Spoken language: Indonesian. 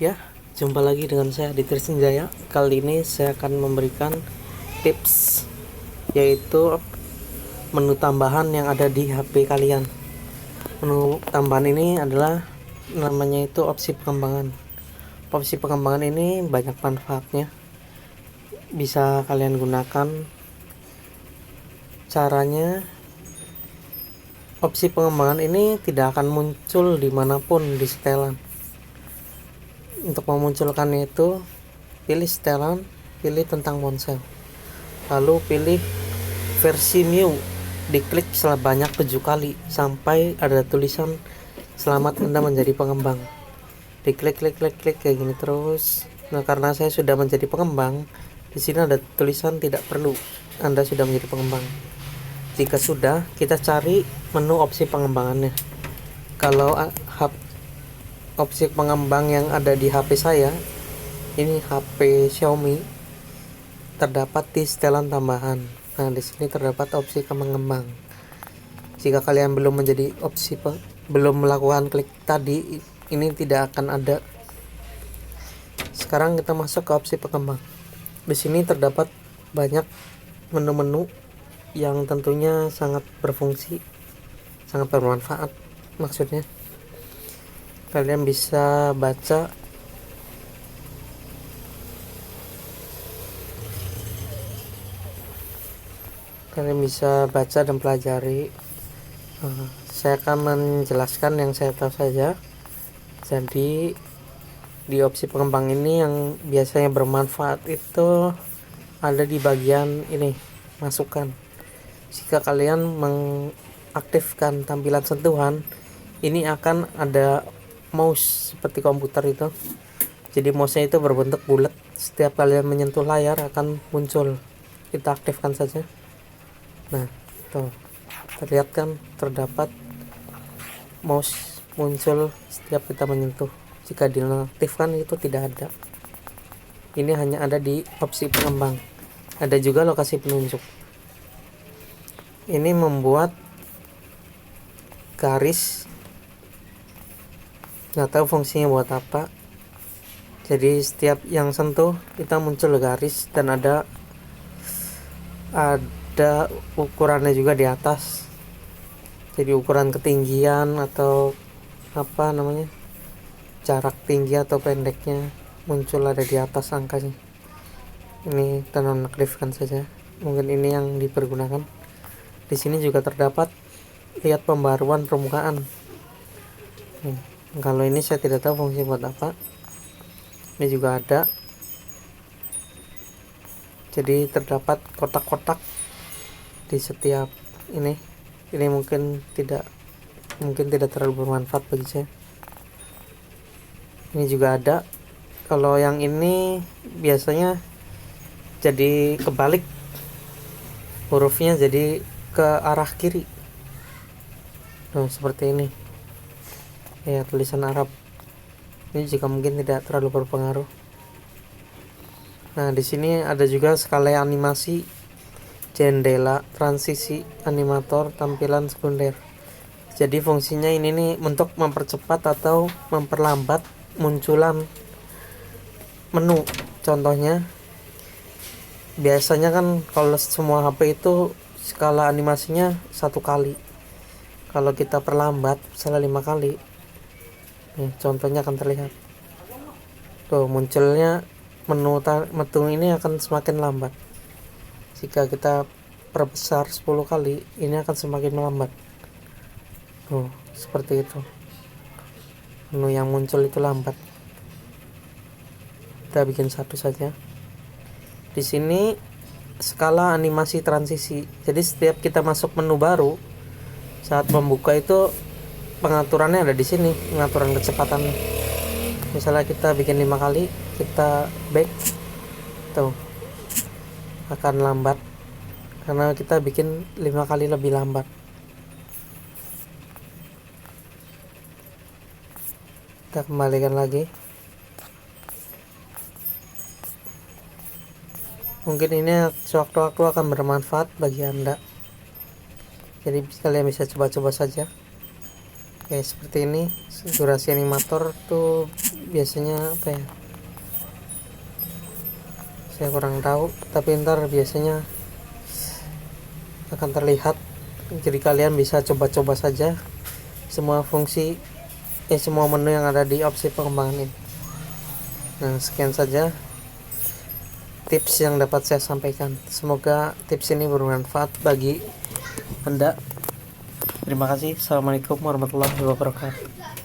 Ya, jumpa lagi dengan saya di Trisnjaya. Kali ini saya akan memberikan tips, yaitu menu tambahan yang ada di HP kalian. Menu tambahan ini adalah namanya itu opsi pengembangan. Opsi pengembangan ini banyak manfaatnya, bisa kalian gunakan. Caranya, opsi pengembangan ini tidak akan muncul dimanapun di setelan. Untuk memunculkannya itu, pilih setelan, pilih tentang ponsel, lalu pilih versi new, diklik sebanyak 7 kali sampai ada tulisan selamat Anda menjadi pengembang. Diklik kayak gini terus. Nah, karena saya sudah menjadi pengembang, di sini ada tulisan tidak perlu, Anda sudah menjadi pengembang. Jika sudah, kita cari menu opsi pengembangannya. Kalau opsi pengembang yang ada di HP saya, ini HP Xiaomi, terdapat di setelan tambahan. Nah, di sini terdapat opsi pengembang. Jika kalian belum melakukan klik tadi, ini tidak akan ada. Sekarang kita masuk ke opsi pengembang. Di sini terdapat banyak menu-menu yang tentunya sangat berfungsi, sangat bermanfaat. Maksudnya, kalian bisa baca dan pelajari. Saya akan menjelaskan yang saya tahu saja. Jadi di opsi pengembang ini yang biasanya bermanfaat itu ada di bagian ini, masukan. Jika kalian mengaktifkan tampilan sentuhan, ini akan ada mouse seperti komputer itu. Jadi mouse-nya itu berbentuk bulat. Setiap kalian menyentuh layar akan muncul. Kita aktifkan saja. Nah, tuh terlihat kan, terdapat mouse muncul setiap kita menyentuh. Jika dinonaktifkan itu tidak ada. Ini hanya ada di opsi pengembang. Ada juga lokasi penunjuk. Ini membuat garis, nggak tahu fungsinya buat apa. Jadi setiap yang sentuh kita muncul garis, dan ada ukurannya juga di atas. Jadi ukuran ketinggian atau jarak tinggi atau pendeknya muncul ada di atas angkanya. Ini kita nonaktifkan saja. Mungkin ini yang dipergunakan. Di sini juga terdapat lihat pembaruan permukaan. Kalau ini saya tidak tahu fungsi buat apa. Ini juga ada. Jadi terdapat kotak-kotak di setiap ini. Ini mungkin tidak terlalu bermanfaat bagi saya. Ini juga ada. Kalau yang ini biasanya jadi kebalik, hurufnya jadi ke arah kiri. Nah, seperti ini. Ya, tulisan Arab. Ini juga mungkin tidak terlalu berpengaruh. Nah, di sini ada juga skala animasi, jendela, transisi, animator, tampilan sekunder. Jadi fungsinya ini nih untuk mempercepat atau memperlambat munculan menu. Contohnya, biasanya kan kalau semua HP itu skala animasinya 1 kali. Kalau kita perlambat misalnya 5 kali, contohnya akan terlihat. Tuh, munculnya menu ini akan semakin lambat. Jika kita perbesar 10 kali, ini akan semakin melambat. Seperti itu. Menu yang muncul itu lambat. Kita bikin satu saja. Di sini skala animasi transisi. Jadi setiap kita masuk menu baru, saat membuka itu pengaturannya ada di sini, pengaturan kecepatan. Misalnya kita bikin 5 kali, kita back, tuh akan lambat karena kita bikin 5 kali lebih lambat. Kita kembalikan lagi. Mungkin ini sewaktu-waktu akan bermanfaat bagi Anda. Jadi kalian bisa coba-coba saja. kayak seperti ini. Durasi animator tuh biasanya apa ya, saya kurang tahu, tapi ntar biasanya akan terlihat. Jadi kalian bisa coba-coba saja semua fungsi semua menu yang ada di opsi pengembangan ini. Nah, sekian saja tips yang dapat saya sampaikan. Semoga tips ini bermanfaat bagi Anda. Terima kasih. Assalamualaikum warahmatullahi wabarakatuh.